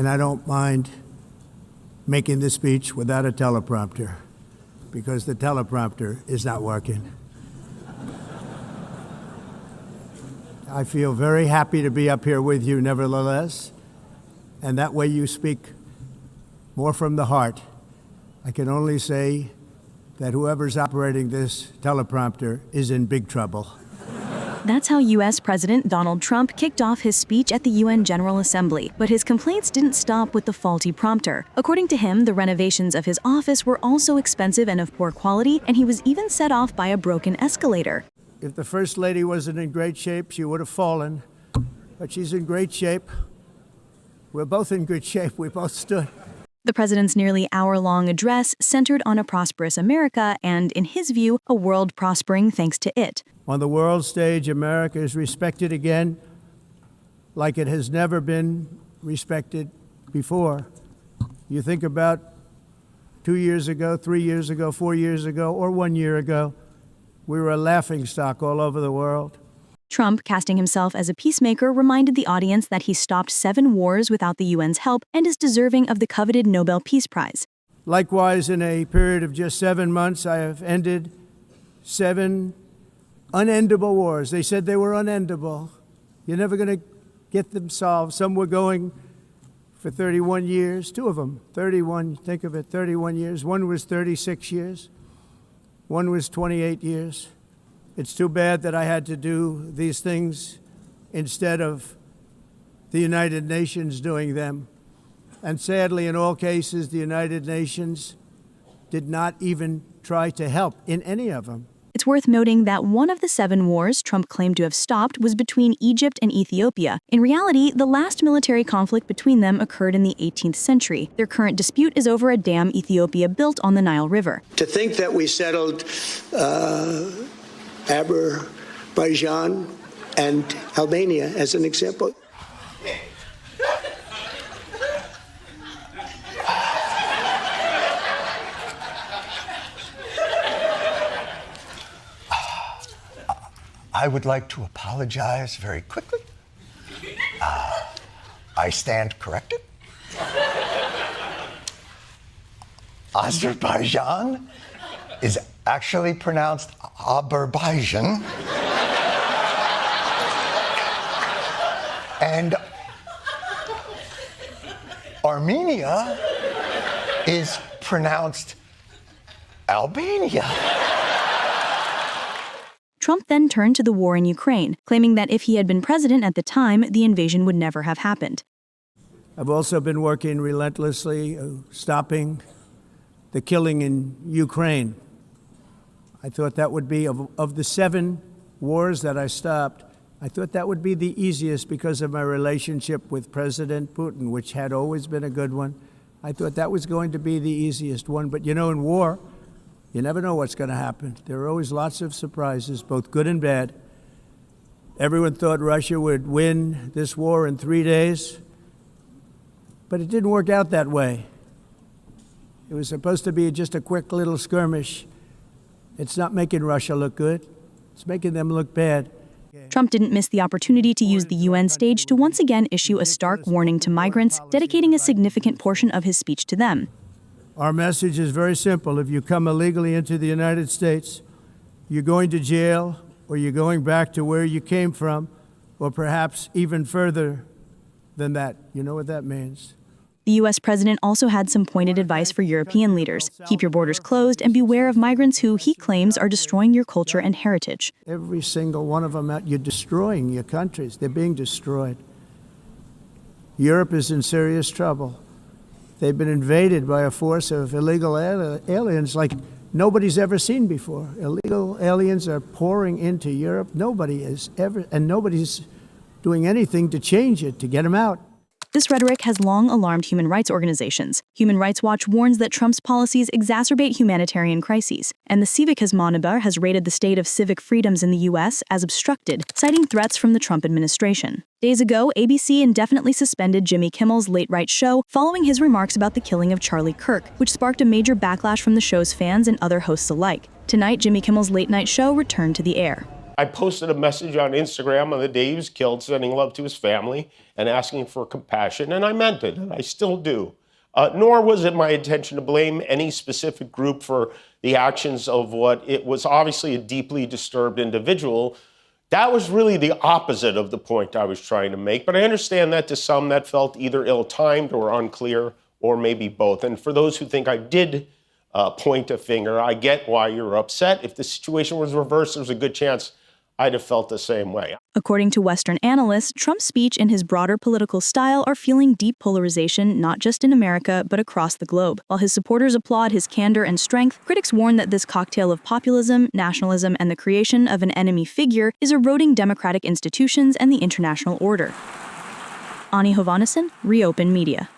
and I don't mind making the speech without a teleprompter, because the teleprompter is not working. I feel very happy to be up here with you nevertheless, and that way you speak more from the heart. I can only say that whoever's operating this teleprompter is in big trouble. That's how U.S. President Donald Trump kicked off his speech at the UN General Assembly, but his complaints didn't stop with the faulty prompter. According to him, the renovations of his office were also expensive and of poor quality, and he was even set off by a broken escalator. If the First Lady wasn't in great shape, she would have fallen, but she's in great shape. We're both in good shape. We both stood. The president's nearly hour-long address centered on a prosperous America and, in his view, a world prospering thanks to it. On the world stage, America is respected again like it has never been respected before. You think about 2 years ago, 3 years ago, 4 years ago, or 1 year ago, we were a laughingstock all over the world. Trump, casting himself as a peacemaker, reminded the audience that he stopped 7 wars without the UN's help and is deserving of the coveted Nobel Peace Prize. Likewise, in a period of just 7 months, I have ended 7 unendable wars. They said they were unendable. You're never going to get them solved. Some were going for 31 years, 2 of them, 31, think of it, 31 years. One was 36 years. One was 28 years. It's too bad that I had to do these things instead of the United Nations doing them. And sadly, in all cases, the United Nations did not even try to help in any of them. It's worth noting that one of the 7 wars Trump claimed to have stopped was between Egypt and Ethiopia. In reality, the last military conflict between them occurred in the 18th century. Their current dispute is over a dam Ethiopia built on the Nile River. To think that we settled Azerbaijan and Albania as an example. I would like to apologize very quickly. I stand corrected. Azerbaijan is actually pronounced Azerbaijan. And Armenia is pronounced Albania. Trump then turned to the war in Ukraine, claiming that if he had been president at the time, the invasion would never have happened. I've also been working relentlessly, stopping the killing in Ukraine. I thought that would be, of the 7 wars that I stopped, I thought that would be the easiest because of my relationship with President Putin, which had always been a good one. I thought that was going to be the easiest one. But you know, in war, you never know what's going to happen. There are always lots of surprises, both good and bad. Everyone thought Russia would win this war in 3 days, but it didn't work out that way. It was supposed to be just a quick little skirmish. It's not making Russia look good. It's making them look bad. Trump didn't miss the opportunity to use the UN stage to once again issue a stark warning to migrants, dedicating a significant portion of his speech to them. Our message is very simple. If you come illegally into the United States, you're going to jail, or you're going back to where you came from, or perhaps even further than that. You know what that means. The U.S. president also had some pointed advice for European leaders. Keep your borders closed and beware of migrants who, he claims, are destroying your culture and heritage. Every single one of them, you're destroying your countries. They're being destroyed. Europe is in serious trouble. They've been invaded by a force of illegal aliens like nobody's ever seen before. Illegal aliens are pouring into Europe. Nobody's doing anything to change it, to get them out. This rhetoric has long alarmed human rights organizations. Human Rights Watch warns that Trump's policies exacerbate humanitarian crises, and the Civicus Monitor has rated the state of civic freedoms in the U.S. as obstructed, citing threats from the Trump administration. Days ago, ABC indefinitely suspended Jimmy Kimmel's late-night show following his remarks about the killing of Charlie Kirk, which sparked a major backlash from the show's fans and other hosts alike. Tonight, Jimmy Kimmel's late-night show returned to the air. I posted a message on Instagram on the day he was killed, sending love to his family and asking for compassion, and I meant it, and I still do. Nor was it my intention to blame any specific group for the actions of what it was obviously a deeply disturbed individual. That was really the opposite of the point I was trying to make, but I understand that to some that felt either ill-timed or unclear, or maybe both. And for those who think I did point a finger, I get why you're upset. If the situation was reversed, there's a good chance I'd have felt the same way. According to Western analysts, Trump's speech and his broader political style are fueling deep polarization not just in America, but across the globe. While his supporters applaud his candor and strength, critics warn that this cocktail of populism, nationalism, and the creation of an enemy figure is eroding democratic institutions and the international order. Ani Hovhannisson, ReOpen Media.